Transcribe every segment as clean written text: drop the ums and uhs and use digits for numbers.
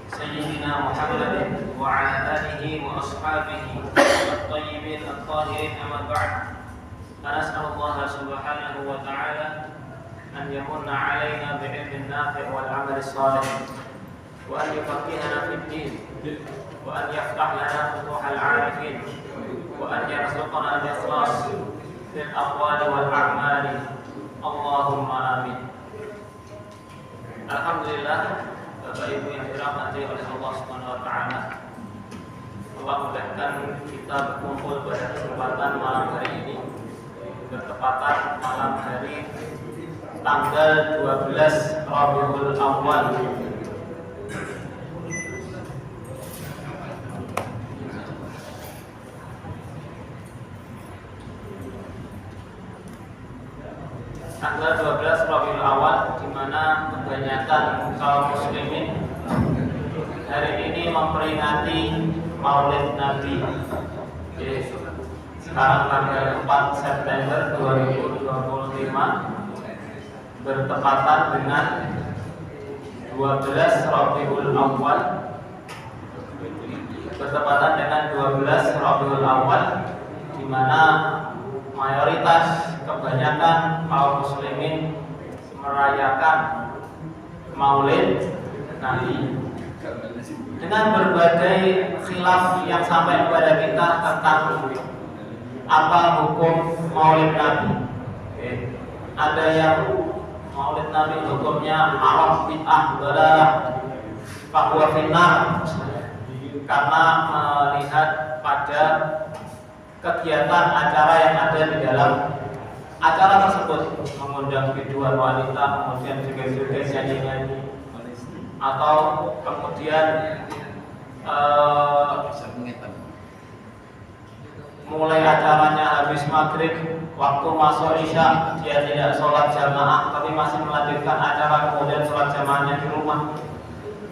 سيدنا محمد وعلى آله وأصحابه الطيبين الطاهرين. أما بعد، فنسأل الله سبحانه وتعالى أن يمن علينا بعلم النافع والعمل الصالح، وأن يفقهنا في الدين، وأن يفتح لنا فتوح العارفين، وأن يرزقنا الإخلاص في الأقوال والأعمال. اللهم آمين. Alhamdulillah, Bapak Ibu yang dirahmati oleh Allah Subhanahu wa taala, Allah mudahkan kita berkumpul pada kesempatan malam hari ini, bertepatan malam hari tanggal 12 Rabiul Awal. Tanggal 12 Rabiul Awal, di mana kebanyakan kaum muslimin hari ini memperingati Maulid Nabi. Jadi, sekarang tanggal 4 September 2025 bertepatan dengan 12 Rabiul Awal. Bertepatan dengan 12 Rabiul Awal, di mana mayoritas kebanyakan kaum muslimin merayakan Maulid Nabi dengan berbagai khilaf yang sampai kepada kita tentang apa hukum Maulid Nabi. Ada yang Maulid Nabi hukumnya haram, bid'ah, dalalah, fahuwa finnar, karena melihat pada kegiatan acara yang ada di dalam acara tersebut, mengundang biduan wanita, kemudian joget-joget, nyanyi-nyanyi, atau kemudian mulai acaranya habis maghrib, waktu masuk isya dia tidak sholat jamaah tapi masih melanjutkan acara, kemudian sholat jamaahnya di rumah.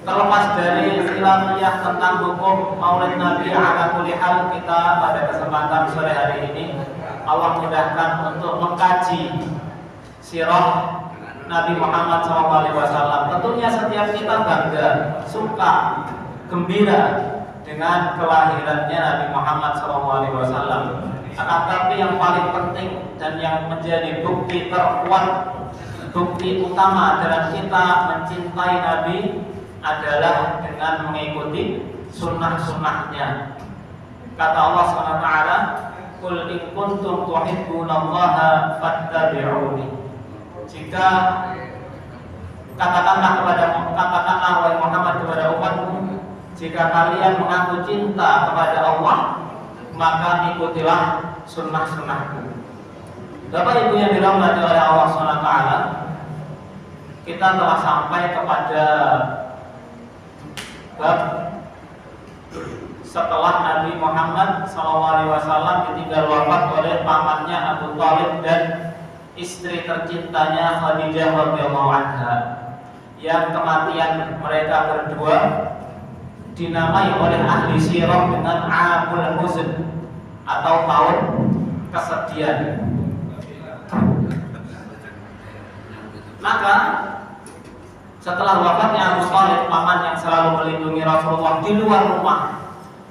Terlepas dari khilafiyah tentang hukum Maulid Nabi, ala kulli hal, kita pada kesempatan sore hari ini Allah mudahkan untuk mengkaji sirah Nabi Muhammad SAW. Tentunya setiap kita bangga, suka, gembira dengan kelahirannya Nabi Muhammad SAW. Tetapi yang paling penting dan yang menjadi bukti terkuat, bukti utama dalam kita mencintai Nabi adalah dengan mengikuti sunnah-sunnahnya. Kata Allah SWT, "Qul in kuntum tuhibbunallaha fattabi'uni." Jika katakanlah wahai Muhammad kepada umatmu, jika kalian mengaku cinta kepada Allah, maka ikutilah sunnah-sunnahku. Bapak Ibu yang dirahmati oleh Allah SWT, kita telah sampai kepada bab setelah Nabi Muhammad SAW ditinggal wafat oleh pamannya Abu Thalib dan istri tercintanya Khadijah radhiyallahu anha, yang kematian mereka berdua dinamai oleh ahli sirah dengan Amul Huzn atau tahun kesedihan. Maka setelah wafatnya Abu Thalib, paman yang selalu melindungi Rasulullah di luar rumah,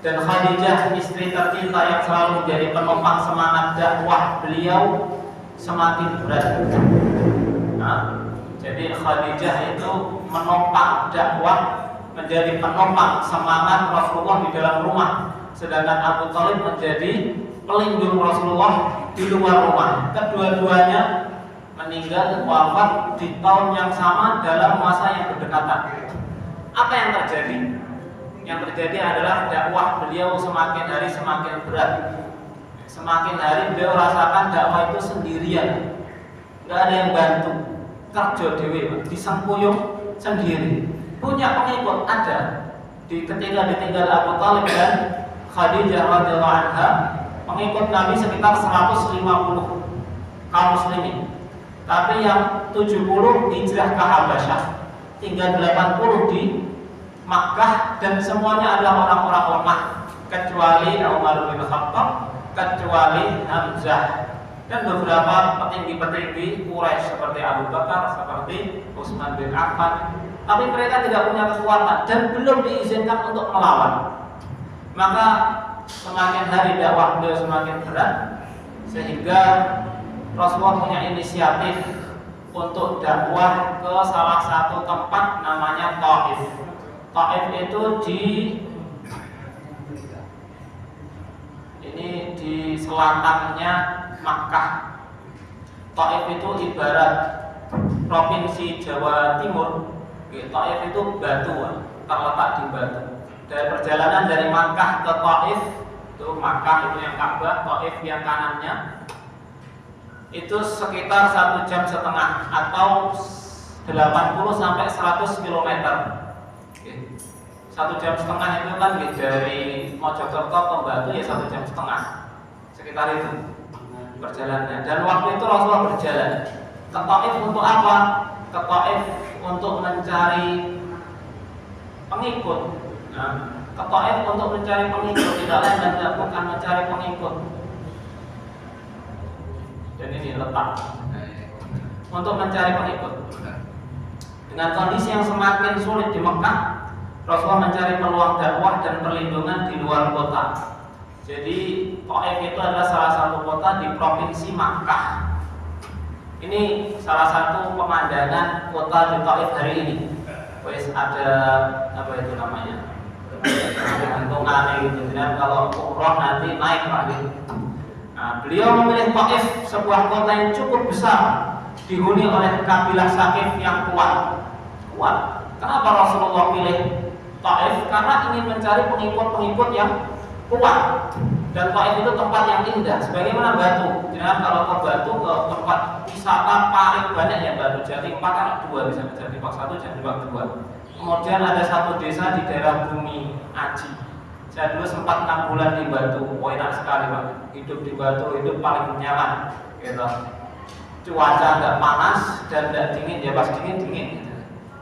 dan Khadijah, istri tercinta yang selalu menjadi penopang semangat dakwah beliau, semakin berat. Jadi Khadijah itu menopang dakwah, menjadi penopang semangat Rasulullah di dalam rumah, sedangkan Abu Thalib menjadi pelindung Rasulullah di luar rumah. Kedua-duanya meninggal wafat di tahun yang sama dalam masa yang berdekatan. Apa yang terjadi? Yang terjadi adalah dakwah beliau semakin hari semakin berat. Semakin hari beliau rasakan dakwah itu sendirian, nggak ada yang bantu, kerja dewe, disempuyung sendiri. Punya pengikut ada. Ketika ditinggal Abu Thalib dan Khadijah radhiyallahu anha, pengikut Nabi sekitar 150 kaum muslimin. Tapi yang 70 hijrah ke Habasyah, tinggal 80 di Makkah, dan semuanya adalah orang-orang lemah kecuali Umar bin Khattab, kecuali Hamzah, dan beberapa petinggi-petinggi Quraisy seperti Abu Bakar, seperti Utsman bin Affan, tapi mereka tidak punya kekuatan dan belum diizinkan untuk melawan. Maka semakin hari dakwah beliau semakin berat, sehingga Rasulullah punya inisiatif untuk dakwah ke salah satu tempat namanya Taif. Taif itu di selatannya Makkah. Taif itu ibarat provinsi Jawa Timur. Taif itu batu, terletak di batu. Dari perjalanan dari Makkah ke Taif, itu Makkah itu yang Ka'bah, Taif yang kanannya, itu sekitar 1,5 jam atau 80 sampai 100 km. 1,5 jam itu kan dari Mojokerto ke Batu ya 1,5 jam, sekitar itu perjalanannya. Dan waktu itu Rasulullah berjalan ke Taif untuk apa? Ke Taif untuk mencari pengikut. Nah, ke Taif untuk mencari pengikut, tidak lain dan tidak bukan mencari pengikut. Dan ini letak untuk mencari pengikut. Dengan kondisi yang semakin sulit di Mekah, Rasulullah mencari peluang dakwah dan perlindungan di luar kota. Jadi Taif itu adalah salah satu kota di provinsi Makkah. Ini salah satu pemandangan kota di Taif hari ini. Wes ada apa itu namanya? Gantungan gitu. Dan kalau umroh nanti naik lagi. Nah, beliau memilih Taif, sebuah kota yang cukup besar, dihuni oleh kabilah Saqif yang kuat. Kenapa Rasulullah pilih Taif? Karena ingin mencari pengikut-pengikut yang kuat. Dan Taif itu tempat yang indah, sebagaimana Batu. Jangan kalau ke Batu, ke tempat wisata paling banyak ya Batu. Jati 4 kan 2, bisa Jati 1, Jati 2. Kemudian ada satu desa di daerah Bumi Aji. Saya dulu sempat 6 bulan di Batu. Enak sekali Pak. Hidup di Batu itu paling nyaman, gitu. Cuaca nggak panas dan nggak dingin, ya pas dingin. Gitu.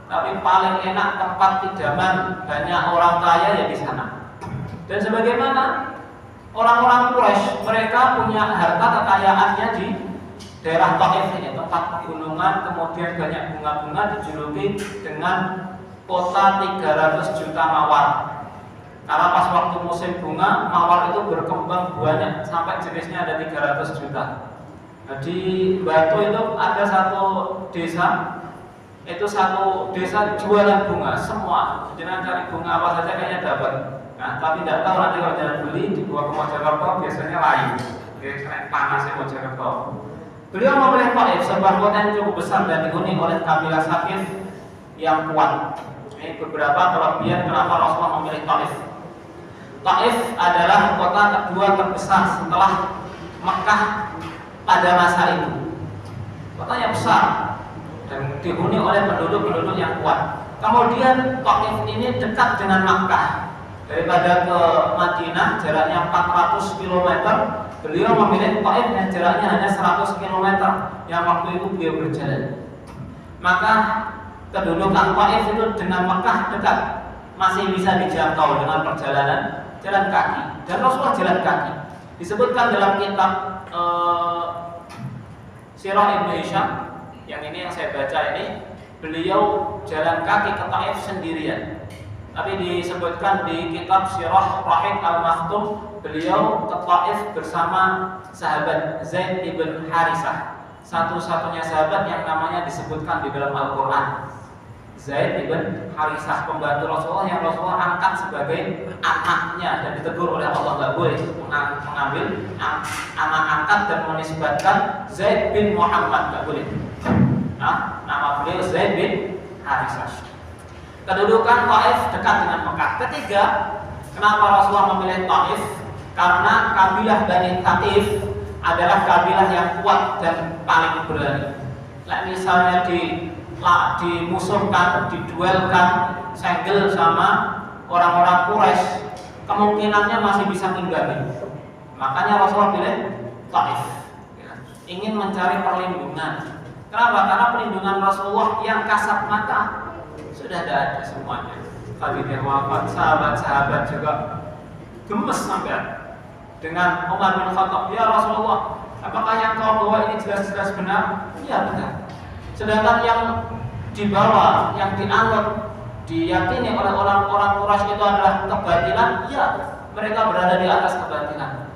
Tapi paling enak, tempat idaman, banyak orang kaya ya di sana. Dan sebagaimana orang-orang Quraisy, mereka punya harta kekayaannya di daerah Taif ini, tempat pegunungan, kemudian banyak bunga-bunga, dijuluki dengan kota 300 juta mawar. Karena pas waktu musim bunga, mawar itu berkembang banyak sampai jenisnya ada 300 juta. Nah, di Batu itu ada satu desa, itu satu desa jualan bunga semua. Jangan cari bunga apa saja kayaknya dapat. Nah, tapi tidak tahu nanti kalau jalan beli dibawa ke Mojokerto biasanya lain. Kayak panasnya Mojokerto. Beliau memilih Taif, sebuah kota yang cukup besar dan dihuni oleh kabilah Saqif yang kuat. Ini beberapa kelebihan kenapa Rasulullah memilih Taif. Taif adalah kota kedua terbesar setelah Mekah pada masa itu. Kotanya besar dan dihuni oleh penduduk-penduduk yang kuat. Kemudian Taif ini dekat dengan Makkah. Daripada ke Madinah jaraknya 400 km, beliau memilih Taif yang jaraknya hanya 100 km yang waktu itu beliau berjalan. Maka kedudukan Taif itu dengan Makkah dekat, masih bisa dijangkau dengan perjalanan jalan kaki. Dan Rasulullah jalan kaki. Disebutkan dalam kitab Sirah Ibnu Hisham, yang ini yang saya baca ini, beliau jalan kaki ke Taif sendirian. Tapi disebutkan di kitab Sirah Rahid Al-Maktum, beliau ke Taif bersama sahabat Zaid ibn Harisah, satu-satunya sahabat yang namanya disebutkan di dalam Al-Quran. Zaid ibn Harisah, pembantu Rasulullah yang Rasulullah angkat sebagai anaknya dan ditegur oleh Allah, nggak boleh mengambil anak angkat dan menisbatkan Zaid bin Muhammad, nggak boleh. Nah, nama beliau Zaid bin Harisah. Kedudukan Taif dekat dengan Mekah. Ketiga, kenapa Rasulullah memilih Taif? Karena kabilah Bani Thaqif adalah kabilah yang kuat dan paling berani. Misalnya dimusuhkan, diduelkan, segel sama orang-orang Quraisy, kemungkinannya masih bisa meninggalin. Makanya Rasulullah pilih Taif, ingin mencari perlindungan. Kenapa? Karena perlindungan Rasulullah yang kasat mata sudah ada semuanya. Khadijah wafat, sahabat-sahabat juga gemes sampai dengan Umar bin Khattab. Ya Rasulullah, apakah yang kau bawa ini jelas-jelas benar? Iya benar. Sedangkan yang dibawa, yang dianut, diyakini oleh orang-orang Quraisy itu adalah kebatilan, ya mereka berada di atas kebatilan.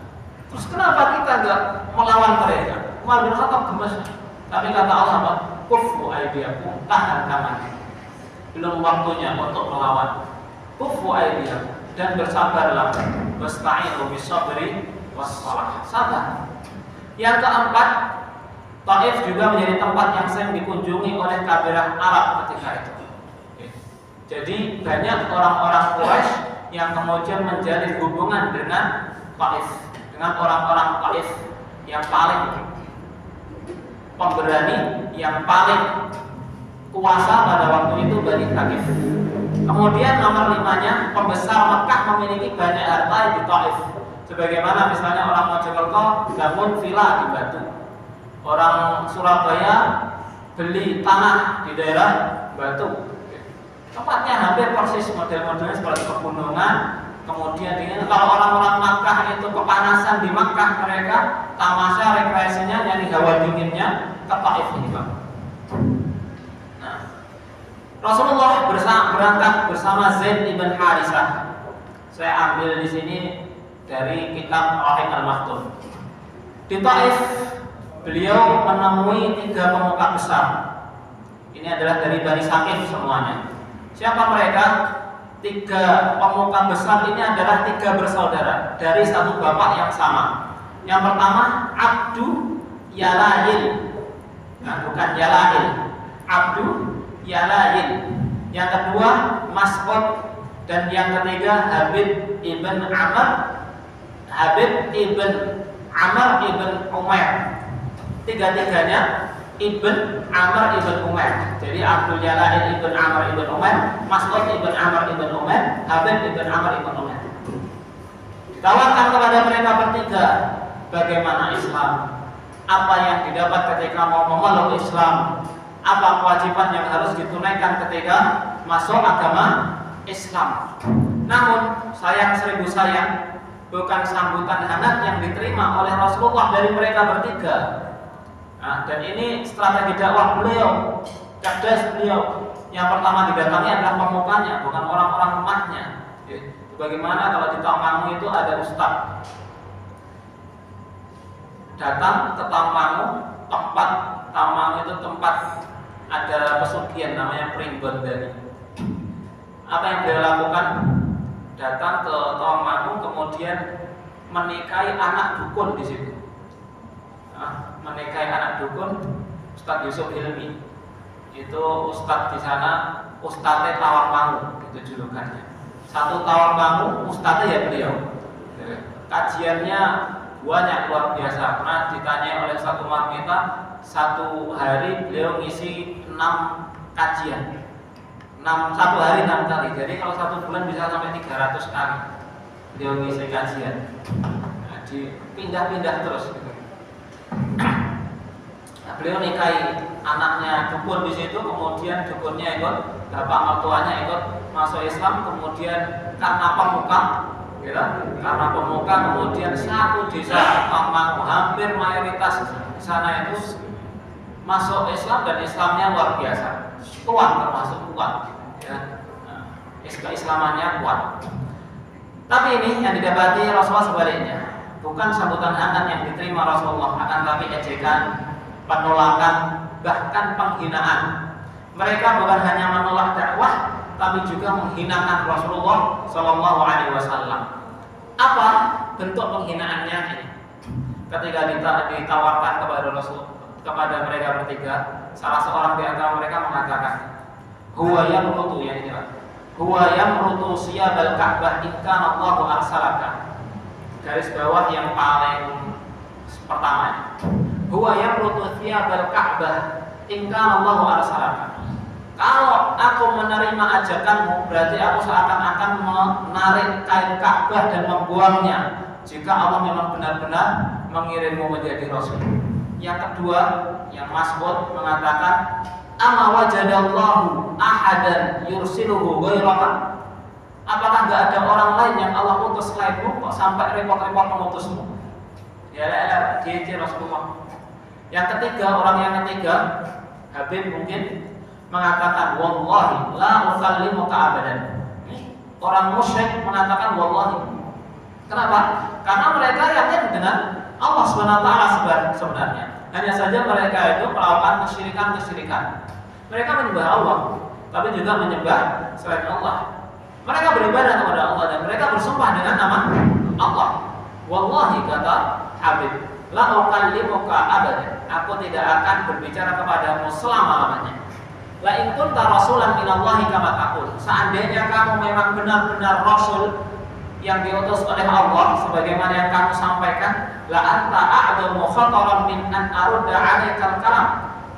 Terus kenapa kita enggak melawan mereka? Umar bin Khattab gemes. Tapi kata Allah, kufu aydiyakum, tahan tangan. Belum waktunya untuk melawan. Kufu aydiyakum, dan bersabarlah. Wasta'inu bis-sabri was-shalah. Sabar. Yang keempat, Taif juga menjadi tempat yang sering dikunjungi oleh kabilah Arab ketika itu. Jadi banyak orang-orang Quraisy yang kemudian menjalin hubungan dengan Taif, dengan orang-orang Taif yang paling pemberani, yang paling kuasa pada waktu itu Bani Thaqif. Kemudian nomor 5-nya, pembesar Mekah memiliki banyak harta di Taif. Sebagaimana misalnya orang Mojokerto bangun villa di Batu, orang Surabaya beli tanah di daerah Batu. Tempatnya hampir persis model-modelnya seperti pegunungan. Kemudian kalau orang-orang Makkah itu kepanasan di Makkah, mereka tamasya rekreasinya nyari hawa dinginnya ke Taif ini, Bang. Nah, Rasulullah berangkat bersama Zaid ibn Harisah. Saya ambil di sini dari kitab Rahim al-Maktum. Di Taif beliau menemui 3 pemuka besar. Ini adalah dari Bani Saqif semuanya. Siapa mereka? 3 pemuka besar ini adalah 3 bersaudara dari satu bapak yang sama. Yang pertama Abdu Yalail. Nah, bukan Yalail. Abdu Yalail. Yang kedua Mas'ud, dan yang ketiga Habib ibn Amr. Habib ibn Amr ibn Umair. 3-tiganya Ibn Amr ibn Umair. Jadi Abdul Yalail ibn Amr ibn Umair, Mas'ud ibn Amr ibn Umair, Habib ibn Amr ibn Umair. Ditawarkan kepada mereka bertiga bagaimana Islam, apa yang didapat ketika mau memeluk Islam, apa kewajiban yang harus ditunaikan ketika masuk agama Islam. Namun sayang seribu sayang, bukan sambutan hangat yang diterima oleh Rasulullah dari mereka bertiga. Nah, dan ini strategi dakwah beliau, cerdas beliau. Yang pertama didatangi adalah pemukanya, bukan orang-orang rumahnya. Bagaimana kalau di Tamangu itu ada ustaz, datang ke Tamangu, tempat Tamangu itu tempat ada pesugihan namanya Primbon dari. Apa yang beliau lakukan? Datang ke Tamangu, kemudian menikahi anak dukun di situ. Menikahi anak dukun, Ustadz Yusuf Hilmi. Itu ustadz di sana, Ustadz Tawangmangu, itu julukannya. Satu Tawangmangu, ustadznya ya beliau. Kajiannya banyak, luar biasa. Pernah ditanya oleh satu marmita, satu hari beliau ngisi 6 kajian. 1 hari 6 kali. Jadi kalau 1 bulan bisa sampai 300 kali beliau ngisi kajian. Nah, dipindah-pindah terus. Nah, beliau nikahi anaknya dukun di situ, kemudian dukunnya ikut, bapak mertuanya ikut masuk Islam, kemudian karena pemuka, kemudian satu desa Tamangu hampir mayoritas di sana itu masuk Islam, dan Islamnya luar biasa, kuat, termasuk kuat, ya. Nah, keislamannya kuat. Tapi ini yang didapati Rasulullah sebaliknya. Bukan sambutan hangat yang diterima Rasulullah, akan tapi ejekan, penolakan, bahkan penghinaan. Mereka bukan hanya menolak dakwah, tapi juga menghinakan Rasulullah Shallallahu Alaihi Wasallam. Apa bentuk penghinaannya ini? Ketika ditawarkan kepada Rasul, kepada mereka bertiga, salah seorang di antara mereka mengatakan, "Huwa yamrutu," yang ini lah. "Huwa yamrutu siyabal Ka'bah in kana Allahu arsalaka." Garis bawah yang paling pertama. Huwa yamrutu thiyabal Ka'bah in kana Allahu arsalaka. Kalau aku menerima ajakanmu, berarti aku seakan-akan menarik kain Ka'bah dan membuangnya, jika Allah memang benar-benar mengirimmu menjadi Rasul. Yang kedua, yang Mas'ud mengatakan, "Ama wajadallahu ahadan yursiluhu ghairaka." Apakah enggak ada orang lain yang Allah utus selainmu, kok sampai repot-repot mengutusmu? Ya, dia Rasulullah. Yang ketiga, orang yang ketiga, Habib mungkin mengatakan wallahi la ukallimuka abadan. Orang musyrik mengatakan wallahi. Kenapa? Karena mereka yakin dengan Allah SWT sebenarnya. Hanya saja mereka itu melakukan kesyirikan. Mereka menyembah Allah, tapi juga menyembah selain Allah. Mereka beribadah kepada Allah dan mereka bersumpah dengan nama Allah. Wallahi, kata Habib, la ukallimuka abadan. Aku tidak akan berbicara kepadamu selama-lamanya. La in kunta rasulan minallahi kama taqul. Seandainya kamu memang benar-benar rasul yang diutus oleh Allah sebagaimana yang kamu sampaikan, la anta a'dhamu khataran min an arudda 'alaikal kalam.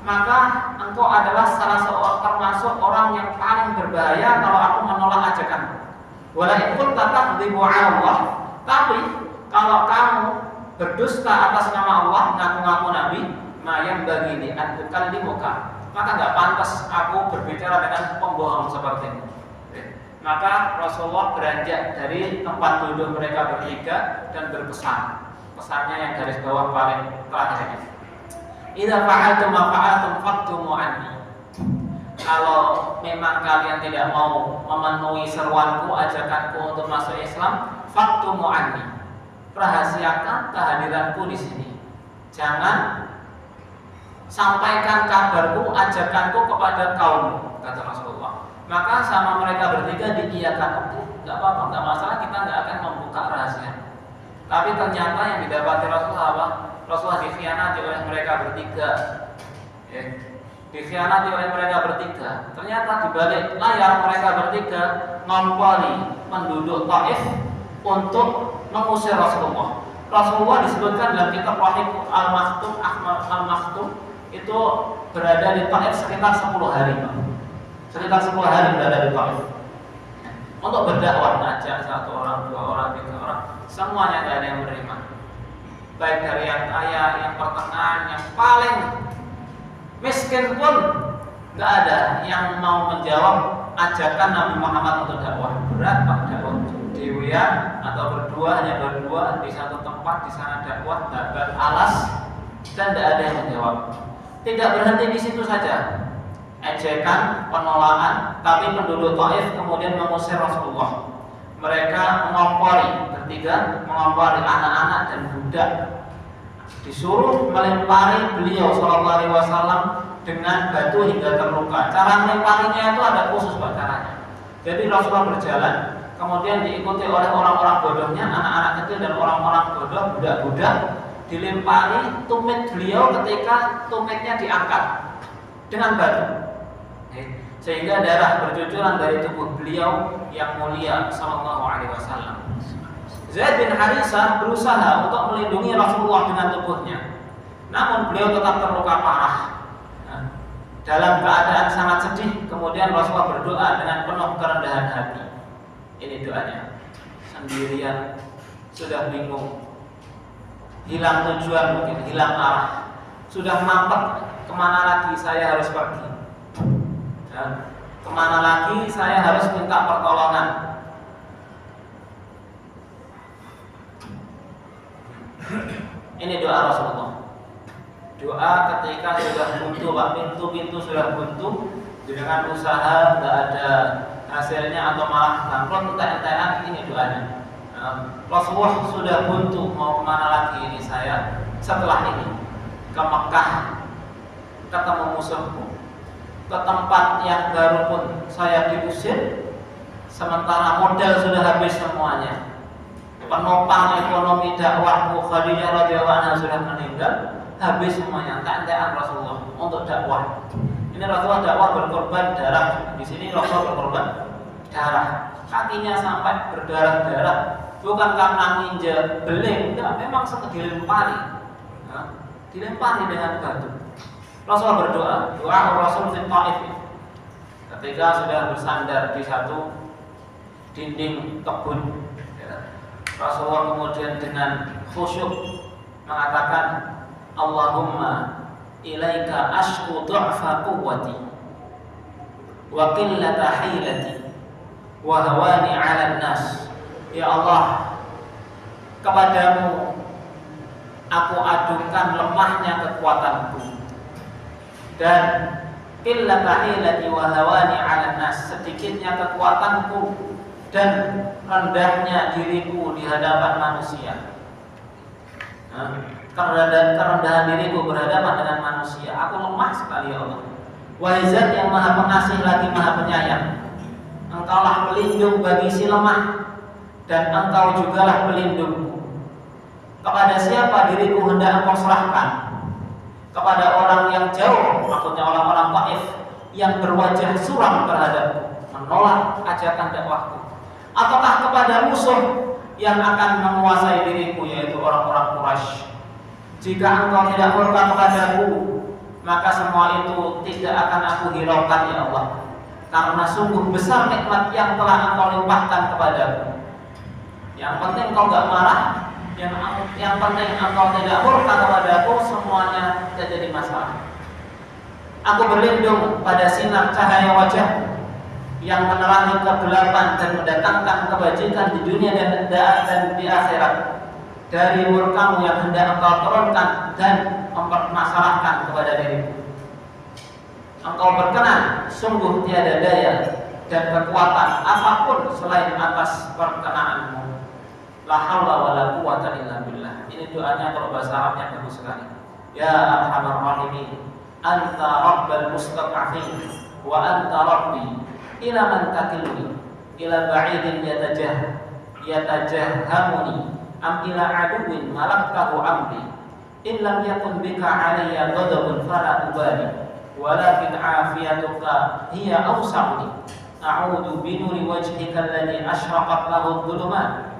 Maka engkau adalah salah seorang termasuk orang yang paling berbahaya kalau aku menolak ajakan. Wala in kunta takdzibu 'ala Allah. Tapi kalau kamu berdusta atas nama Allah, ngaku-ngaku nabi, ma yang bagi di an ukallimuka, maka enggak pantas aku berbicara dengan pembohong seperti ini. Maka Rasulullah beranjak dari tempat duduk mereka bertiga dan berpesan. Pesannya yang garis bawah paling terakhir ini. Idza fa'altum ma fa'altum faktumu anni. Kalau memang kalian tidak mau memenuhi seruanku, ajakanku untuk masuk Islam, faktumu anni. Rahasiakan kehadiranku di sini. Jangan sampaikan kabarku, ajakanku kepada kaummu, kata Rasulullah. Maka sama mereka bertiga diiyakan, oke, nggak apa-apa, nggak masalah, kita nggak akan membuka rahasia. Tapi ternyata yang didapati Rasulullah apa? Rasulullah dikhianati oleh mereka bertiga. Dikhianati oleh mereka bertiga. Ternyata di balik layar mereka bertiga ngompoli penduduk Taif untuk mengusir Rasulullah. Rasulullah disebutkan dalam kitab Wahid Al-Maktum itu berada di Taif sekitar 10 hari. Sekitar 10 hari berada di Taif untuk berdakwah, ngajak 1 orang, 2 orang, 3 orang, semuanya tidak ada yang menerima. Baik dari yang kaya, yang pertengahan, yang paling miskin pun nggak ada yang mau menjawab ajakan Nabi Muhammad untuk dakwah. Berat Pak dakwah dewian atau berdua, hanya berdua di satu tempat, di sana dakwah, dapat alas, dan tidak ada yang menjawab. Tidak berhenti di situ saja. Ejekan, penolakan, tapi penduduk Taif kemudian mengusir Rasulullah. Mereka mengompori bertiga, mengompori anak-anak dan budak, disuruh melempari beliau Shallallahu Alaihi Wasallam dengan batu hingga terluka. Cara melemparinya itu ada khusus caranya. Jadi Rasulullah berjalan, kemudian diikuti oleh orang-orang bodohnya, anak-anak kecil dan orang-orang bodoh, budak-budak, dilempari tumit beliau ketika tumitnya diangkat dengan batu, sehingga darah bercucuran dari tubuh beliau yang mulia Sallallahu Alaihi Wasallam. Zaid bin Harisah berusaha untuk melindungi Rasulullah dengan tubuhnya, namun beliau tetap terluka parah. Dalam keadaan sangat sedih, kemudian Rasulullah berdoa dengan penuh kerendahan hati. Ini doanya. Sendirian, sudah bingung, hilang tujuan mungkin, hilang arah, sudah mampet. Kemana lagi saya harus pergi? Kemana lagi saya harus minta pertolongan? Ini doa Rasulullah. Doa ketika sudah buntu, Pak, pintu-pintu sudah buntu, dengan usaha tidak ada hasilnya atau malah bangkrut, entek-entekan, ini doanya. Rasulullah sudah buntu, mau kemana lagi ini saya setelah ini? Ke Mekah, ketemu musuhku, ke tempat yang baru pun saya diusir, sementara modal sudah habis semuanya. Penopang ekonomi dakwahku Khadijah radhiyallahu anha sudah meninggal, habis semuanya. Tak-takan Rasulullah untuk dakwah. Ini Rasulullah dakwah berkorban darah. Di sini Rasulullah berkorban darah, kakinya sampai berdarah-darah, bukan karena nginjek beling, enggak, memang dilempari, dilempari dengan batu. Rasulullah berdoa, doa Rasul fi Taif, ketika sudah bersandar di satu dinding kebun. Rasulullah kemudian dengan khusyuk mengatakan, Allahumma ilaika ashku du'fa quwwati wa qillata hilati wa hawani 'ala nas. Ya Allah, kepadamu aku adukan lemahnya kekuatanku dan qillata hilati wa hawani 'alan nas, sedikitnya kekuatanku dan rendahnya diriku di hadapan manusia. Kerendahan diriku berhadapan dengan manusia. Aku lemah sekali ya Allah. Wahai Zat yang Maha Pengasih lagi Maha Penyayang, Engkaulah pelindung bagi si lemah, dan Engkau jugalah pelindungku. Kepada siapa diriku hendak Engkau serahkan? Kepada orang yang jauh, maksudnya orang-orang Taif yang berwajah suram terhadapku, menolak ajakan dakwahku, ataukah kepada musuh yang akan menguasai diriku, yaitu orang-orang Quraisy? Jika Engkau tidak murka kepadaku, maka semua itu tidak akan aku hiraukan ya Allah, karena sungguh besar nikmat yang telah Engkau limpahkan kepadaku. Yang penting Engkau gak marah, yang penting Engkau tidak murka kepadaku, semuanya tidak jadi masalah. Aku berlindung pada sinar cahaya wajah yang menerangi kegelapan dan mendatangkan kebajikan di dunia dan di akhirat, dari murkamu yang hendak Engkau turunkan dan mempermasalahkan kepada diriku. Engkau berkenan, sungguh tiada daya dan kekuatan apapun selain atas perkenaanmu. La haula wala quwwata illa billah. Ini doanya kalau bahasa Arabnya bagus sekali. Ya Arhamar Rahimin, Anta Rabbal Mustaqafin, wa Anta Rabbi, ila man takiluni, ila ba'idin yatajahhamuni, am ila aduwin malaktahu amri. In lam yakun bika alayya ghadabun fala ubali, walakin afiyatuka hiya awsa'uni. A'udhu binuri wajhika alladhi ashraqat lahu dhulumat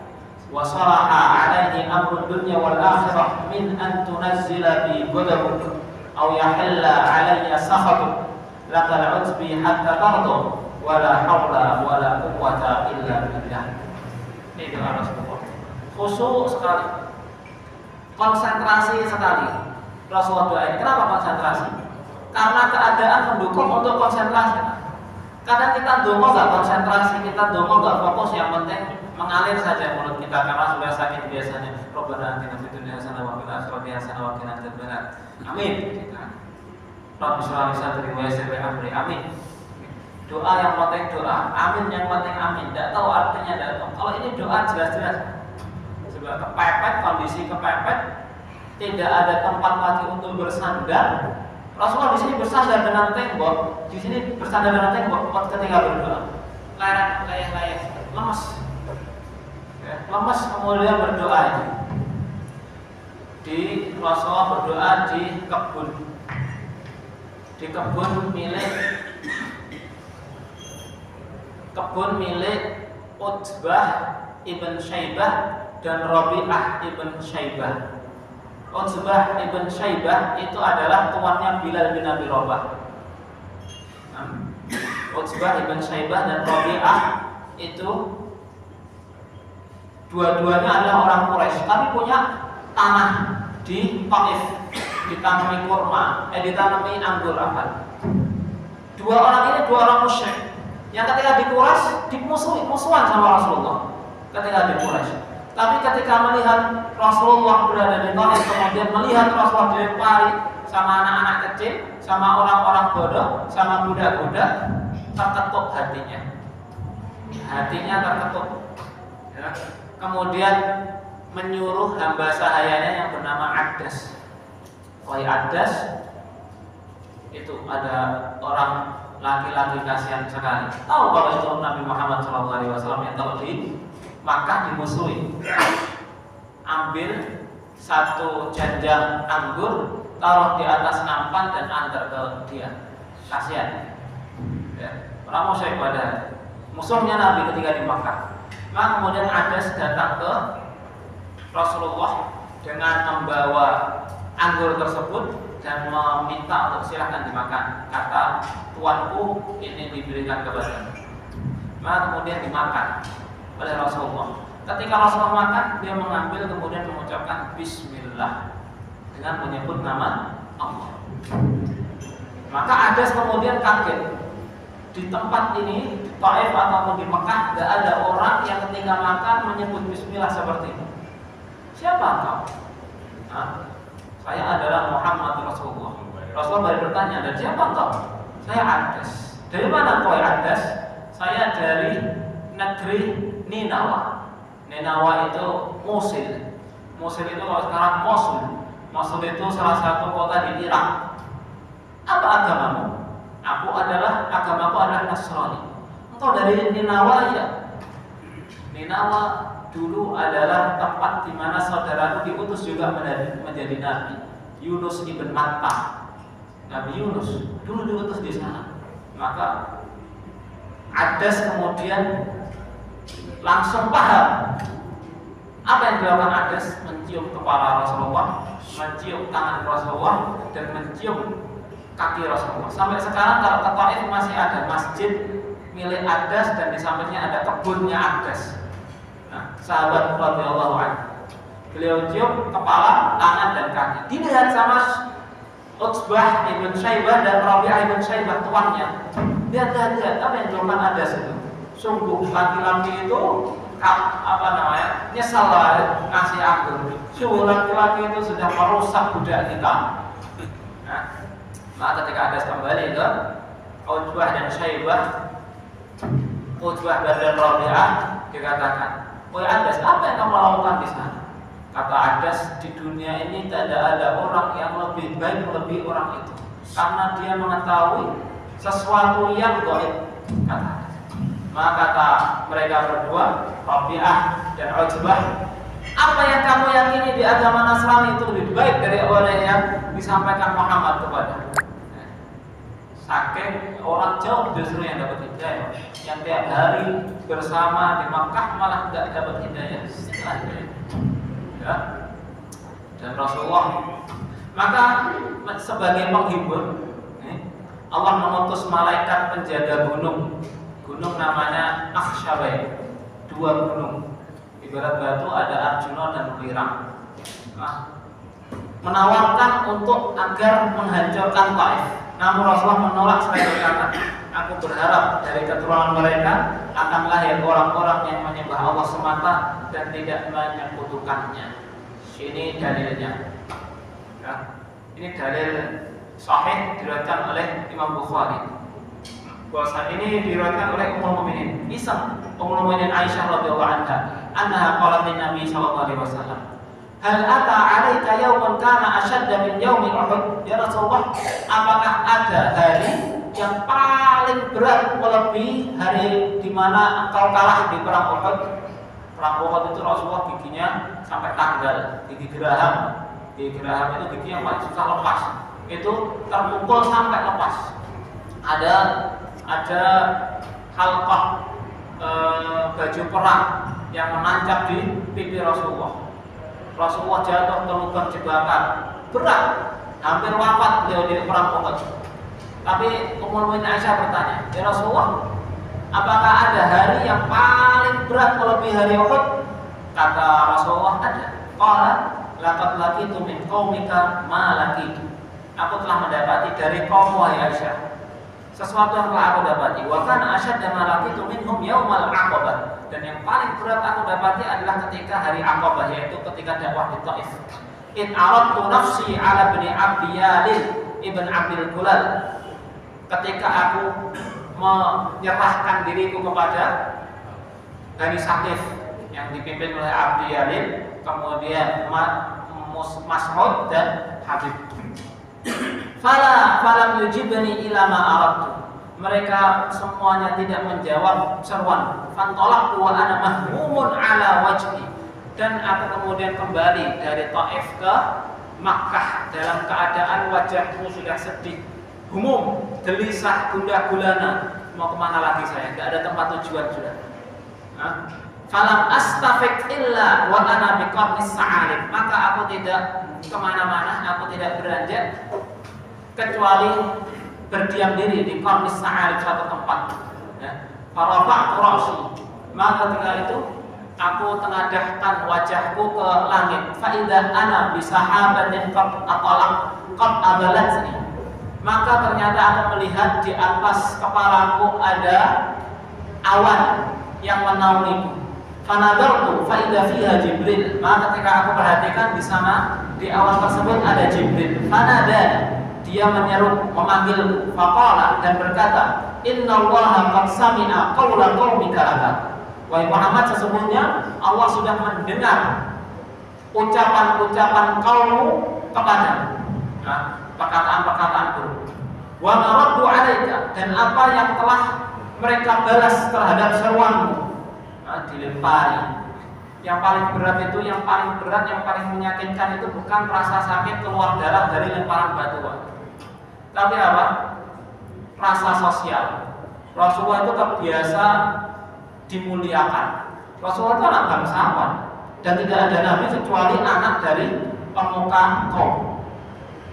wa salaha alayhi amru dunya wal akhirah min an tunazzila bi ghadabuk aw yahilla alayya sakhatuk lakal utbi hatta tardu wala hawla wala quwwata illa billah. Ini doa Rasulullah. Khusyuk sekali, konsentrasi sekali Rasulullah doa ini. Kenapa konsentrasi? Karena keadaan mendukung untuk konsentrasi. Kadang kita dongo gak konsentrasi, kita dongo gak fokus, yang penting mengalir saja mulut kita karena sudah sakit biasanya. Rabbana atina fid dunya hasanah wa fil akhirati hasanah wa qina adzabannar. Amin. Rabbi shrah li sadri wa yassir li amri. Amin. Doa yang penting doa, amin yang penting amin. Tidak tahu artinya, tidak tahu. Kalau ini doa jelas-jelas. Sebab kepepet, kondisi kepepet, tidak ada tempat lagi untuk bersandar. Rasulullah di sini bersandar dengan tembok, di sini bersandar dengan tembok ketika berdoa. Layah, lemas, ya, lemas kemudian berdoa. Di Rasulullah berdoa di kebun milik Utbah ibn Syaibah dan Rabi'ah ibn Syaibah. Utbah ibn Syaibah itu adalah tuannya Bilal bin Abi Rabah. Utbah ibn Syaibah dan Rabi'ah itu dua-duanya adalah orang Quraisy, tapi punya tanah di Taif, ditanami kurma, ditanami anggur apa. Dua orang ini dua orang musyrik yang ketika di Quraisy musuhan sama Rasulullah ketika di Quraisy. Tapi ketika melihat Rasulullah berada di Taif, kemudian melihat Rasulullah dilempari sama anak-anak kecil, sama orang-orang bodoh, sama budak-budak, terketuk hatinya. Hatinya terketuk. Ya. Kemudian menyuruh hamba sahayanya yang bernama Addas. Wahai Addas, itu ada orang laki-laki kasihan sekali. Tahu kalau itu Nabi Muhammad SAW yang tahu di Makkah dimusuhi. Ambil satu janjang anggur, taruh di atas nampan dan antar ke dia. Kasihan. Ya. Orang musyrik pada musuhnya Nabi ketika di Makkah. Maka kemudian Addas datang ke Rasulullah dengan membawa anggur tersebut dan meminta untuk silahkan dimakan. Kata tuanku ini diberikan kepada. Maka kemudian dimakan oleh Rasulullah. Ketika Rasulullah makan, dia mengambil kemudian mengucapkan Bismillah dengan menyebut nama Allah. Maka Addas kemudian kaget. Di tempat ini, di Taif ataupun di Mekah, tidak ada orang yang ketika makan menyebut Bismillah seperti itu. Siapa engkau? Saya adalah Muhammad Rasulullah. Rasulullah baru bertanya, dan siapa engkau? Saya Ades. Dari mana kau Ades? Saya dari negeri Ninawa. Ninawa itu Mosul. Mosul itu kalau sekarang Mosul. Mosul itu salah satu kota di Irak. Apa agamamu? Agamaku adalah Nasrani. Engkau dari Ninawa ya? Ninawa dulu adalah tempat di mana saudaraku diutus juga menjadi nabi. Yunus ibn Matta. Nabi Yunus dulu diutus di sana. Maka Ades kemudian langsung paham apa yang dilakukan Ades, mencium kepala Rasulullah, mencium tangan Rasulullah, dan mencium kaki Rasulullah. Sampai sekarang kalau ke Taif masih ada masjid milik Ades dan di sampingnya ada kebunnya Ades. Nah, sahabat radhiyallahu anhu, beliau cium kepala, tangan, dan kaki. Dilihat sama Utsbah ibn Syaibah dan Rabi'ah ibn Syaibah tuannya. Lihat apa yang dilakukan Ades itu. Sungguh laki-laki itu nyesal lah ngasih aku. Sungguh laki-laki itu sudah merusak budak kita. Nah, maka ketika Ades kembali ke Utsbah dan Syaibah, Utsbah dan Rabi'ah dikatakan, "Wahai Ades, apa yang kamu lakukan di sana?" Kata Ades, "Di dunia ini tidak ada orang yang lebih baik lebih orang itu, karena dia mengetahui sesuatu yang gaib." Kata Ades. Maka kata mereka berdua, Rabi'ah dan Utsbah, "Apa yang kamu yakini di agama Nasrani itu lebih baik dari apa yang disampaikan Muhammad kepada?" Saking orang jauh justru yang dapat hidayah, yang tiap hari bersama di Makkah malah tidak dapat hidayah setelah itu. Ya. Dan Rasulullah, maka sebagai penghibur, Allah mengutus malaikat penjaga gunung. Gunung namanya Akhshabai, 2 gunung. Ibarat batu ada Arjuna dan Wirang. Nah, menawarkan untuk agar menghancurkan Taif. Namun Rasulullah menolak seraya berkata, "Aku berharap dari keturunan mereka akan lahir orang-orang yang menyembah Allah semata dan tidak menyekutukannya." Ini dalilnya. Ya. Ini dalil sahih diriwayatkan oleh Imam Bukhari. Bahwa ini diriwayatkan oleh Ummul Mukminin Ummul Mukminin Aisyah radhiyallahu anha qalat lin Nabi sallallahu alaihi wasallam, "Hal ata 'alaika yaumun kana ashadda min yaumi Uhud?" Ya Rasulullah, apakah ada hari yang paling berat melebihi hari di mana engkau kalah di perang Uhud? Perang Uhud itu Rasulullah giginya sampai tanggal, gigi geraham. Gigi geraham itu gigi yang paling susah lepas. Itu terpukul sampai lepas. Ada halqah baju perang yang menancap di pipi Rasulullah. Rasulullah jatuh ke lubang jebakan, berat, hampir wafat beliau di perang Uhud. Tapi Ummul Mukminin Aisyah bertanya, "Ya Rasulullah, apakah ada hari yang paling berat melebihi hari Uhud?" Kata Rasulullah, "Ada." Qala laqad laqitu min qaumika ma laqitu. Aku telah mendapati dari kaummu wahai Aisyah sesuatu yang telah aku dapati. Wa kana asyadda ma laqitu minhum yaumal aqabah. Dan yang paling berat aku dapati adalah ketika hari Aqabah, yaitu ketika dakwah di Taif. In aradtu nafsi ala ibni Abdiyalil ibn Abdul Kulal. Ketika aku menyerahkan diriku kepada Bani Saqif yang dipimpin oleh Abdiyalil, kemudian Mas'ud dan Habib. Falam yujibni ila ma aradtu. Mereka semuanya tidak menjawab seruan. Fantolak wa ana mahmumun ala wajhi. Dan aku kemudian kembali dari Taif ke Makkah dalam keadaan wajahku sudah sedih, humum, gelisah, gundah gulana. Mau kemana lagi saya? Tidak ada tempat tujuan sudah. Falam astafiq illa wa ana biqarnis sa'alib. Maka aku tidak kemana-mana, aku tidak beranjak kecuali berdiam diri di qarnis sa'alib, suatu tempat. Farafa'tu ra'si. Maka ketika itu aku tengadahkan wajahku ke langit. Fa idza ana bi sahabatin qad abalatni. Maka ternyata aku melihat di atas kepalaku ada awan yang menaungiku. Fanadartu fa idza fiha Jibril. Maka ketika aku perhatikan di sana di awan tersebut ada Jibril. Fanada, dia menyeru, memanggilku, faqala, dan berkata, innallaha qad sami'a qawla qaumika laka. Wahai Muhammad, sesungguhnya Allah sudah mendengar ucapan-ucapan kaummu kepada perkataan-perkataan buruk. Wa ma raddu 'alaika, dan apa yang telah mereka balas terhadap seruanmu, dilempari. Yang paling berat itu, yang paling menyakitkan itu bukan rasa sakit keluar darah dari lemparan batuan, tapi apa? Rasa sosial. Rasulullah itu terbiasa dimuliakan. Rasulullah itu anak bangsawan, dan tidak ada nabi kecuali anak dari pemuka kaum.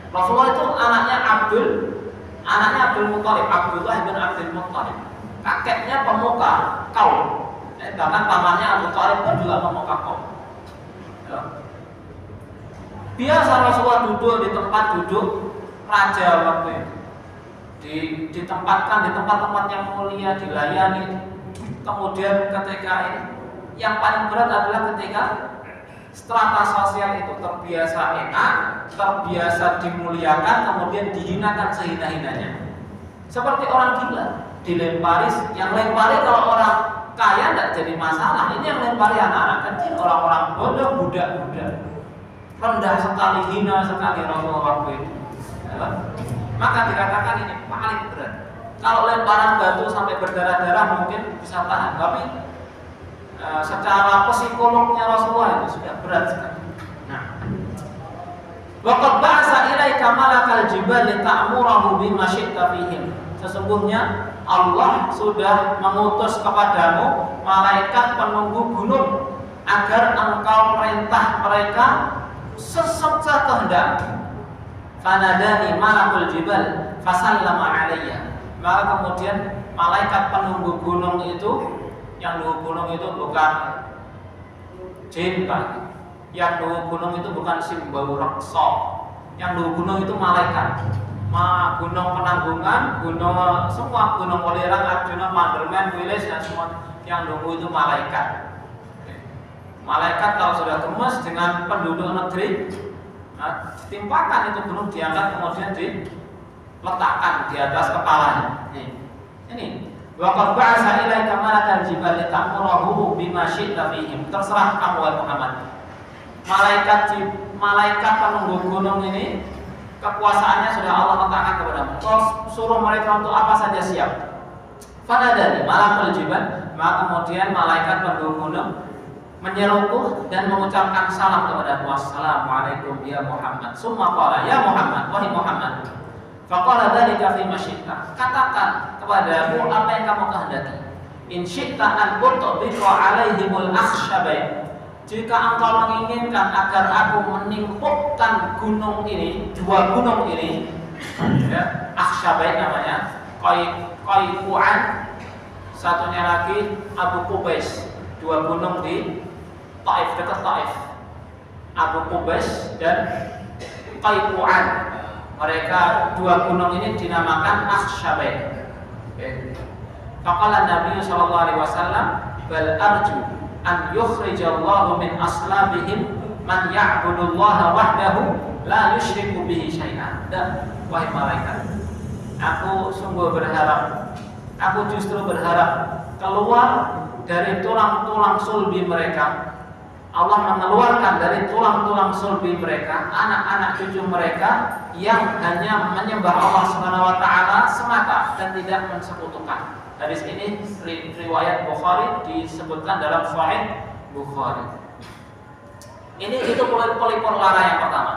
Rasulullah itu anaknya Abdul Muthalib, Abdullah bin Abdul Muthalib. Kakeknya pemuka kaum. Bahkan pamannya Abu Thalib pun juga pemuka kaum. Biasa Rasulullah duduk di tempat duduk raja waktu itu. Ditempatkan di tempat-tempat yang mulia, dilayani. Kemudian ketika ini, yang paling berat adalah ketika strata sosial itu terbiasa enak, terbiasa dimuliakan, kemudian dihinakan sehina-hinanya. Seperti orang gila, dilempari. Yang lempari kalau orang kaya tidak jadi masalah. Ini yang lempari anak-anak kecil, orang-orang bodoh, budak-budak. Rendah sekali, hina sekali Rasulullah waktu itu. Maka dikatakan ini paling berat. Kalau lemparan batu sampai berdarah-darah mungkin bisa tahan, tapi secara psikolognya Rasulullah itu sudah berat sekali. Nah, waqad ba'atsa ilaika malakal jibal lita'murahu bima syi'ta fihim. Sesungguhnya Allah sudah mengutus kepadamu malaikat penunggu gunung agar engkau perintah mereka sesuka kehendak. Fanadani malakul jibal fasallama alayya. Maka kemudian malaikat penunggu gunung itu, yang nunggu gunung itu bukan jin Pak. Yang nunggu gunung itu bukan simbau raksa. Yang nunggu gunung itu malaikat. Gunung Penanggungan, semua gunung Welirang, Arjuna, Manderman, Wilis, dan semua yang nunggu itu malaikat. Malaikat kalau sudah gemes dengan penduduk negeri, ditimpakan itu gunung, diangkat kemudian diletakkan di atas kepalanya. Ini waqad ba'atsa ilaika malakal jibal lita'murahu bima syi'ta fihim. Terserah kamu wahai Muhammad. Malaikat penunggu gunung ini kekuasaannya sudah Allah letakkan kepadamu. Kau suruh mereka untuk apa saja siap. Fanadani malakul jibal, maka kemudian malaikat penunggu gunung menyeruku dan mengucapkan salam kepadaku. Assalamualaikum ya Muhammad. Summa qala ya Muhammad, wahai Muhammad. Faqala dzalika fi ma syi'ta. Katakan kepadaku apa yang kamu kehendaki. In syi'ta an utbiqa alaihimul akhshabain. Jika engkau menginginkan agar aku menimpukkan gunung ini, dua gunung ini, ya, akhshabain namanya, Qayquan, satunya lagi Abu Qubais, dua gunung di Taif, dekat Taif. Abu Qubais dan Qayquan. Mereka dua gunung ini dinamakan akhshabain. Faqala Nabi sallallahu alaihi wasallam, bal arju an yukhrijallahu min aslabihim man ya'budullaha wahdahu la yusyriku bihi syai'an. Dan wahai malaikat, aku sungguh berharap, aku justru berharap keluar dari tulang-tulang sulbi mereka. Allah mengeluarkan dari tulang-tulang sulbi mereka anak-anak cucu mereka yang hanya menyembah Allah Subhanahu wa taala semata dan tidak mensekutukan. Hadis ini riwayat Bukhari, disebutkan dalam Sahih Bukhari. Itu pelipur lara yang pertama.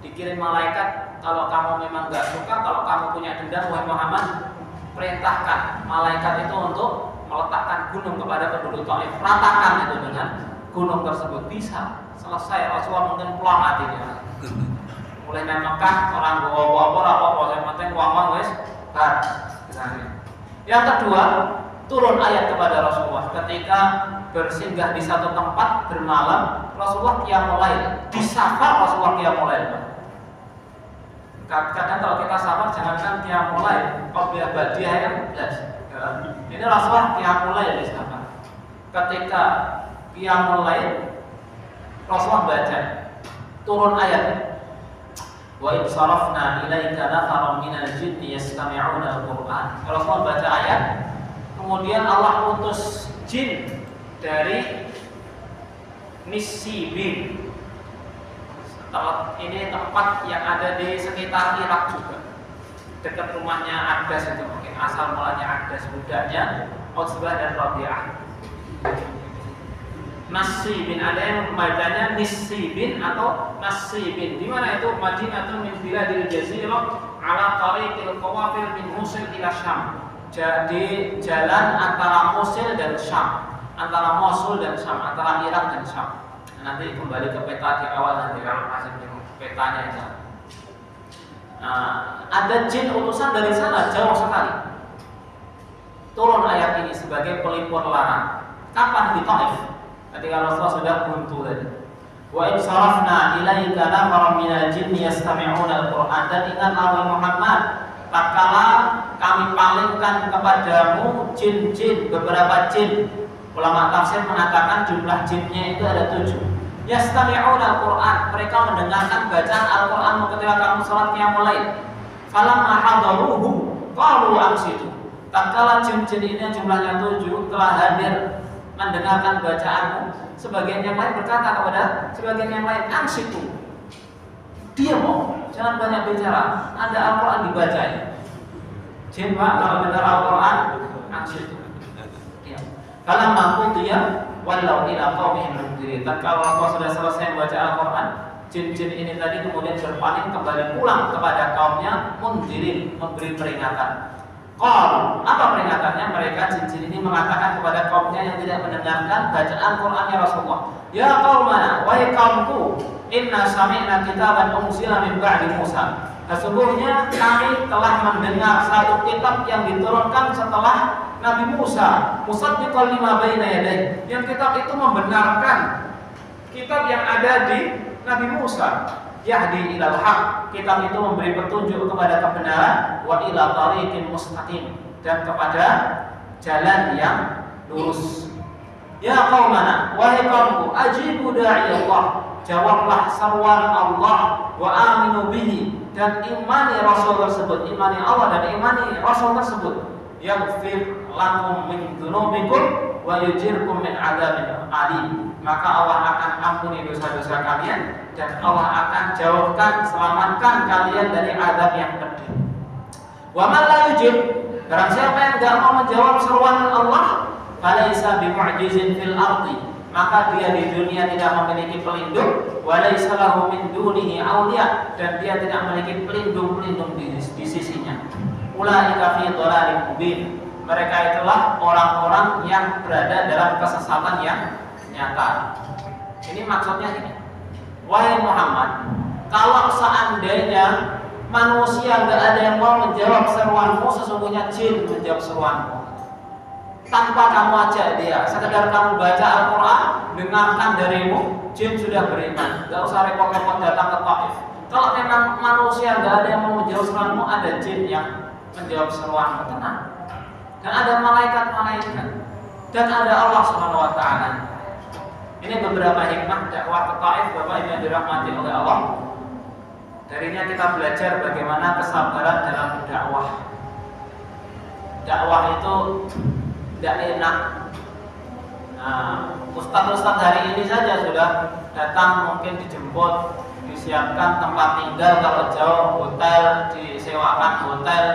Dikirim malaikat, kalau kamu memang gak suka, kalau kamu punya dendam wahai Muhammad, perintahkan malaikat itu untuk meletakkan gunung kepada penduduk Taif. Ratakan itu dengan gunung tersebut. Bisa selesai. Rasulullah mungkin pulang hatinya. Mulai dari Mekah orang bawa yang penting uang wes bar. Yang kedua, turun ayat kepada Rasulullah ketika bersinggah di satu tempat bermalam. Rasulullah qiyamul lail, di safar Rasulullah qiyamul lail. Kadang kalau kita safar jangankan qiyamul lail, qobliyah badiah kan jelas. Ini Rasulullah qiyamul lail di safar. Ketika qiyamul lail Rasulullah baca turun ayat Wa in sarafna ilaika nafaran minal jinni yastami'una al-Qur'an. Kalau Rasulullah baca ayat, kemudian Allah utus jin dari Nisibin. Ini tempat yang ada di sekitar Irak juga, dekat rumahnya Adas itu, mungkin asal mulanya Adas, budaknya Utsbah dan Rabi'ah. Nasibin, ada yang membacanya Nisibin atau Nasibin. Di mana itu? Madinatun min biladil Jazirah ala tariqil qawafil min Musil ila Syam. Jadi jalan antara Musil dan Syam, antara Mosul dan Syam, antara Irak dan Syam. Nanti kembali ke peta di awal, nanti kalau masih bingung petanya itu. Ada jin utusan dari sana jauh sekali. Turun ayat ini sebagai pelipur larang. Kapan? Di Taif. Ketika Rasulullah sudah buntu tadi. Wa in sarafna ilaika nafaran minal jinni yastami'una al-Qur'an. Dan ingatlah wahai Muhammad, tatkala kami palingkan kepadamu jin-jin, beberapa jin. Ulama tafsir mengatakan jumlah jinnya itu ada 7. Yastami'una al-Qur'an, mereka mendengarkan bacaan Al-Qur'an ketika kamu salat qiyamul lail. Falamma hadaruhu qalu ansitu. Tatkala jin-jin ini jumlahnya 7 telah hadir mendengarkan bacaanmu, sebagian yang lain berkata kepada sebagian yang lain, ansitu, diam, jangan banyak bicara, ada Al-Qur'an dibacain. Jin Pak kalau dengar Al-Qur'an, ansitu. Kalau mampu dia walau ila qaumihim mundirin. Kalau Allah sudah selesai membaca Al-Qur'an, jin-jin ini tadi kemudian berpaling kembali pulang kepada kaumnya, mundirin, memberi peringatan. Qal, apa peringatannya? Mereka jin-jin ini mengatakan kepada kaumnya yang tidak mendengarkan bacaan Qur'annya Rasulullah, ya qaumana, wahai kaumku, inna sami'na kitaban unzila min ba'di Musa. Sesungguhnya kami telah mendengar satu kitab yang diturunkan setelah Nabi Musa, musaddiqan lima baina yadayhi. Yang kitab itu membenarkan kitab yang ada di Nabi Musa. Yahdi ilal haq, kitab itu memberi petunjuk kepada kebenaran, wa ila tariqin mustaqim, dan kepada jalan yang lurus. Ya qaumana, wahai kaumku, ajibu da'i Allah, jawablah seruan Allah, wa aminu bihi, dan imani Rasul tersebut, imani Allah dan imani Rasul tersebut. Yaghfir lakum min dzunubikum wa yujirkum min adzabin alim. Maka Allah akan ampuni dosa-dosa kalian dan Allah akan jauhkan, selamatkan kalian dari azab yang pedih. Wa man la yujib, barang siapa yang enggak mau menjawab seruan Allah, falaisa bimu'jizin fil ardi, maka dia di dunia tidak memiliki pelindung, wa laisa lahu min dunihi awliya, dan dia tidak memiliki pelindung-pelindung di sisinya. Ulaika fi dhalalin mubin, mereka itulah orang-orang yang berada dalam kesesatan yang nyata. Ini maksudnya ini, wahai Muhammad, kalau seandainya manusia nggak ada yang mau menjawab seruanmu, sesungguhnya jin menjawab seruanmu. Tanpa kamu ajak dia, sekedar kamu baca Al-Quran, dengarkan darimu, jin sudah beriman. Nggak usah repot-repot datang ke Taif. Kalau memang manusia nggak ada yang mau menjawab seruanmu, ada jin yang menjawab seruanmu, tenang. Dan ada malaikat-malaikat, dan ada Allah Subhanahu Wa Taala. Ini beberapa hikmah dakwah ke Taif, Bapak Ibu yang dirahmati oleh Allah. Darinya kita belajar bagaimana kesabaran dalam dakwah. Dakwah itu tidak enak. Ustadz-ustadz hari ini saja sudah datang, mungkin dijemput, disiapkan tempat tinggal kalau jauh, hotel, disewakan hotel,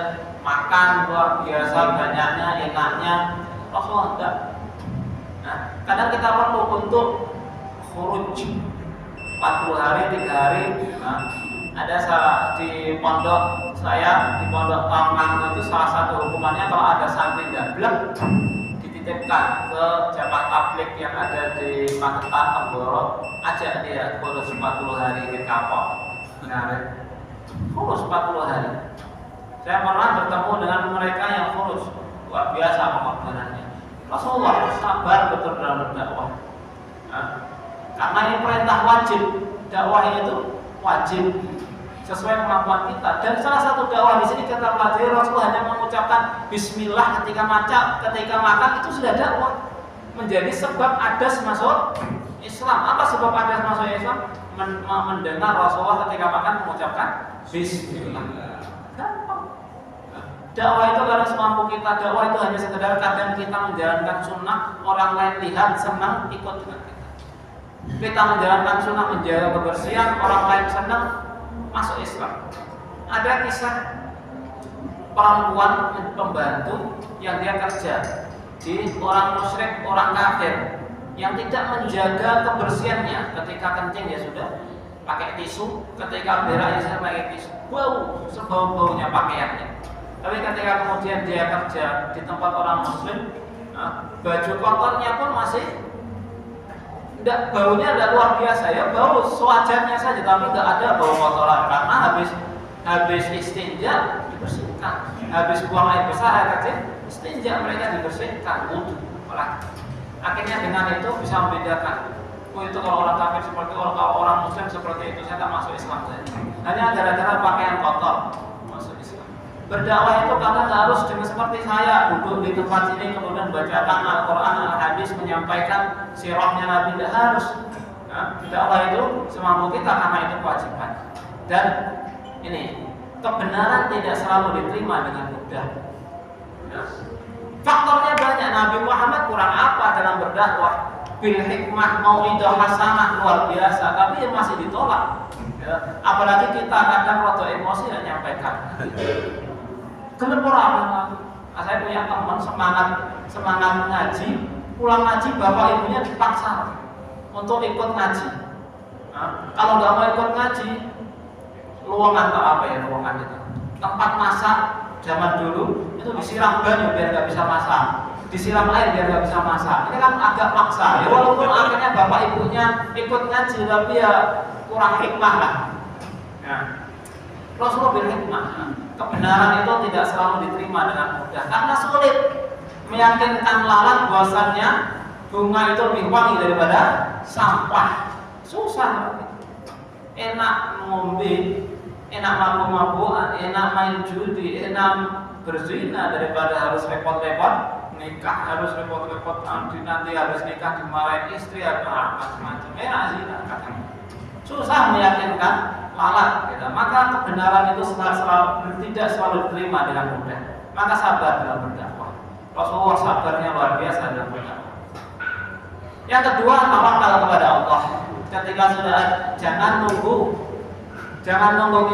makan luar biasa banyaknya, enaknya. Rasulullah enggak. Kadang kita perlu untuk khuruj 40 hari, 3 hari. Ada salah di pondok saya, di pondok Taman itu salah satu hukumannya kalau ada santri dablek dititipkan ke jamaah tabligh yang ada di Magetan, Tenggoro, ajak dia khuruj 40 hari ke kapok. Khuruj 40 hari. Saya pernah bertemu dengan mereka yang khuruj, luar biasa pengorbanannya. Rasulullah sabar betul dalam berdakwah. Karena ini perintah wajib, dakwah itu wajib sesuai kemampuan kita. Dan salah satu dakwah di sini kita pelajari, Rasulullah hanya mengucapkan Bismillah ketika makan itu sudah dakwah, menjadi sebab adas masuk Islam. Apa sebab Anda masuk Islam? Mendengar Rasulullah ketika makan mengucapkan Bismillah. Gampang. Dakwah itu kalau semampu kita. Dakwah itu hanya sekedar kadang kita menjalankan sunnah, orang lain lihat senang ikut dengan kita. Kita menjalankan sunnah, menjaga kebersihan, orang lain senang masuk Islam. Ada kisah perempuan pembantu yang dia kerja di orang musyrik, orang kafir yang tidak menjaga kebersihannya. Ketika kencing ya sudah pakai tisu, ketika berak ya sudah pakai tisu, bau sebau-baunya pakaiannya. Tapi ketika kemudian dia kerja di tempat orang muslim, baju kotornya pun masih tidak, baunya tidak luar biasa ya, bau sewajarnya saja, tapi tidak ada bau kotoran karena habis istinja dibersihkan, habis buang air besar air kecil istinja mereka dibersihkan wudhu. Akhirnya dengan itu bisa membedakan, oh itu kalau orang kafir seperti itu, kalau orang muslim seperti itu, saya tak masuk Islam saja. Hanya gara-gara pakaian kotor masuk Islam. Berdakwah itu kadang harus dengan seperti saya duduk di tempat ini kemudian bacakan Al-Quran, Al-Hadis, menyampaikan sirahnya Nabi, tidak harus. Dakwah itu semampu kita karena itu kewajiban. Dan ini kebenaran tidak selalu diterima dengan mudah. Faktornya banyak. Nabi Muhammad kurang apa dalam berdakwah? Bil hikmah mau'idah hasanah luar biasa, tapi masih ditolak. Apalagi kita kadang rodo emosi dan nyampaikan. Kenapa orang? Saya punya teman semangat ngaji, pulang ngaji bapak ibunya dipaksa untuk ikut ngaji. Kalau nggak mau ikut ngaji, ruangan atau apa ya ruangan itu? Tempat masak zaman dulu itu disiram banyu biar nggak bisa masak, disiram air biar nggak bisa masak. Ini kan agak maksa. Ya, walaupun akhirnya bapak ibunya ikut ngaji, tapi ya kurang hikmah lah. Rasulullah berhikmah. Kebenaran itu tidak selalu diterima dengan mudah karena sulit meyakinkan lalat bahwasannya bunga itu lebih wangi daripada sampah. Susah. Enak ngombe, enak mabuk-mabukan, enak main judi, enak berzina daripada harus repot-repot nikah, harus repot-repot nanti harus nikah dimarahin istri apa macam-macam. Enak zina kadang. Susah meyakinkan lalat, gitu. Maka kebenaran itu tidak selalu diterima dengan mudah. Maka sabar dalam berdakwah. Rasulullah sabarnya luar biasa dalam berdakwah. Yang kedua, tawakal kepada Allah. Ketika sudah jangan nunggu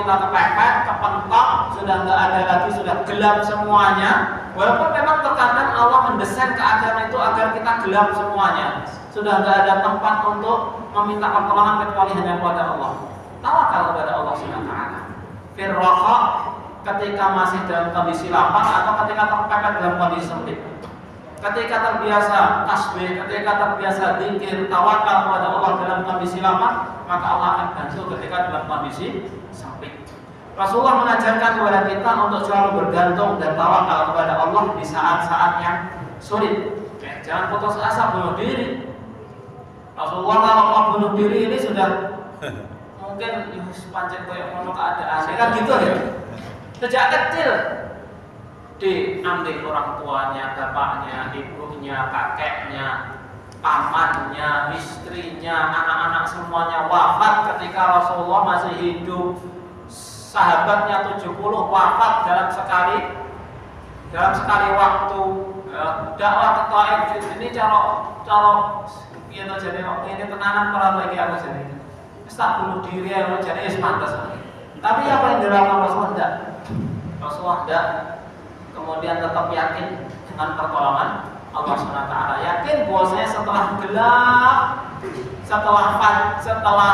kita kepepet, kepentok, sudah nggak ada lagi, sudah gelap semuanya. Walaupun memang terkadang Allah mendesain keadaan itu agar kita gelap semuanya. Sudah nggak ada tempat untuk meminta pertolongan kecuali hanya kepada Allah. Tawakal kepada Allah Subhanahu wa taala. Firraha, ketika masih dalam kondisi lapar atau ketika terpepet dalam kondisi sempit. Ketika terbiasa tasbih, ketika terbiasa zikir, tawakal kepada Allah dalam kondisi lapar, maka Allah akan bantu ketika dalam kondisi sempit. Rasulullah mengajarkan kepada kita untuk selalu bergantung dan tawakal kepada Allah di saat-saat yang sulit. Jangan putus asa bunuh diri. Rasulullah kalau mau bunuh diri ini sudah mungkin pancen koyo ngono keadaan kan gitu ya. Sejak kecil diambil orang tuanya, bapaknya, ibunya, kakeknya, pamannya, istrinya, anak-anak semuanya wafat ketika Rasulullah masih hidup. Sahabatnya 70 wafat dalam sekali waktu. Dakwah ke Taif ini cara gitu jadi ini tenanan para lagi aku jadi. Tak bunuh diri ya, jadi pantas. Tapi apa yang dilakukan Rasulullah tidak? Rasulullah tidak. Kemudian tetap yakin dengan pertolongan Allah SWT. Yakin bahwasanya setelah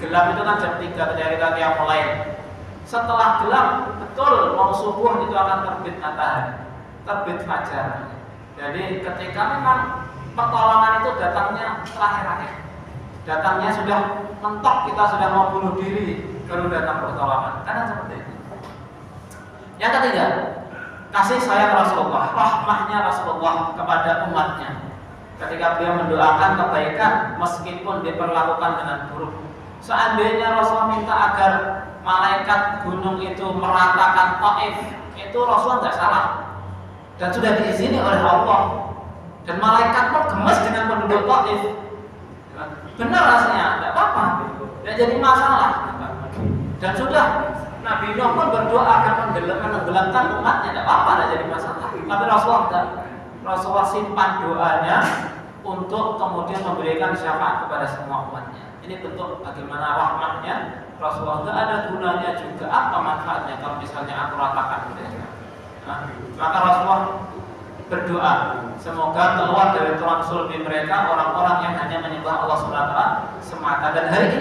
gelap itu kan jam 3 ketika dia mulai. Setelah gelap betul mau subuh itu akan terbit matahari, terbit fajar. Jadi ketika memang pertolongan itu datangnya terakhir-akhir. Datangnya sudah mentok, kita sudah mau bunuh diri, baru datang pertolongan. Karena seperti itu. Yang ketiga, kasih sayang Rasulullah, rahmahnya Rasulullah kepada umatnya. Ketika beliau mendoakan kebaikan meskipun diperlakukan dengan buruk. Seandainya Rasulullah minta agar malaikat gunung itu meratakan Taif, itu Rasulullah nggak salah. Dan sudah diizini oleh Allah. Dan malaikat pun gemes dengan penduduk Taif. benar rasanya, tidak apa-apa, tidak jadi masalah. Dan sudah Nabi Nuh pun berdoa akan menenggelamkan umatnya, tidak apa-apa, tidak jadi masalah. Tapi Rasulullah simpan doanya untuk kemudian memberikan syafaat kepada semua umatnya. Ini bentuk bagaimana rahmatnya Rasulullah. Tidak ada gunanya juga apa manfaatnya kalau misalnya aku ratakan gitu ya. Maka Rasulullah berdoa semoga keluar dari tulang sulbi mereka orang-orang yang hanya menyembah Allah SWT semata. Dan hari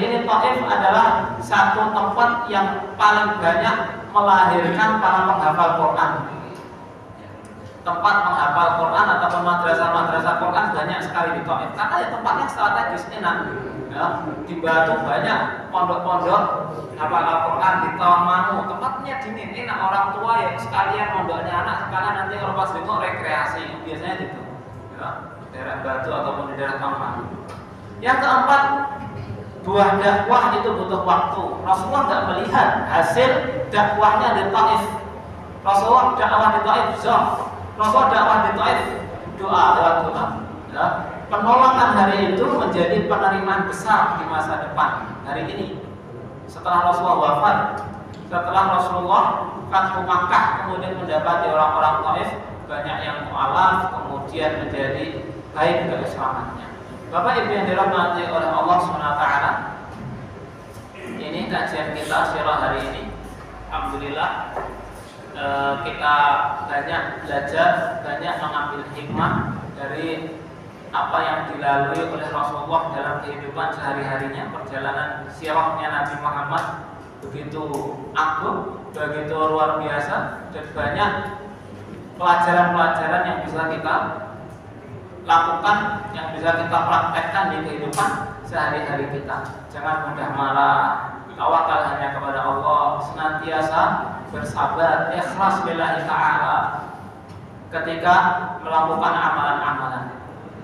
ini Taif adalah satu tempat yang paling banyak melahirkan para penghafal Quran. Tempat menghafal Quran ataupun madrasah Quran banyak sekali di Taif karena ya tempatnya strategis enak. Ya, di Batu banyak pondok-pondok hafal Al-Quran, di Tawangmangu tempatnya dingin, enak, orang tua ya sekalian mondoknya anak, sekalian nanti kalau pas itu rekreasi, biasanya gitu ya, daerah Batu ataupun di daerah Tawangmangu. Yang keempat, buah dakwah itu butuh waktu. Rasulullah tidak melihat hasil dakwahnya di Taif. Rasulullah dakwah di Taif doa lewat doa ya. Penolakan hari itu menjadi penerimaan besar di masa depan hari ini. Setelah Rasulullah wafat, setelah Rasulullah Fathu Makkah kemudian mendapati orang-orang Taif banyak yang mu'alaf, kemudian menjadi baik keislamannya. Bapak Ibu yang dirahmati oleh Allah SWT, ini kajian kita sirah hari ini. Alhamdulillah kita banyak belajar, banyak mengambil hikmah dari apa yang dilalui oleh Rasulullah dalam kehidupan sehari-harinya. Perjalanan sirahnya Nabi Muhammad begitu agung, begitu luar biasa, dan banyak pelajaran-pelajaran yang bisa kita lakukan, yang bisa kita praktekkan di kehidupan sehari-hari kita. Jangan mudah marah, tawakal hanya kepada Allah, senantiasa bersabar, ikhlas lillahi ta'ala ketika melakukan amalan-amalan.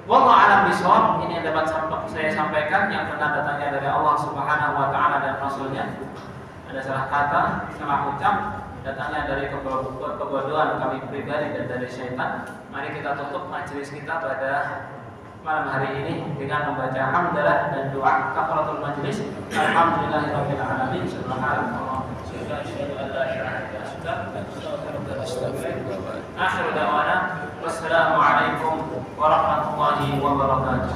Wallahu a'lam bishawab. Ini yang dapat saya sampaikan, yang benar datangnya dari Allah Subhanahu wa taala dan Rasulnya. Ada salah kata, salah ucap, datangnya dari kebodohan kami pribadi dan dari syaitan. Mari kita tutup majelis kita pada malam hari ini dengan membaca hamdalah dan doa kafaratul majelis. Alhamdulillahirabbil alamin. Subhanallah. Akhir da'wana wassalamu alaikum warahmatullahi wabarakatuh.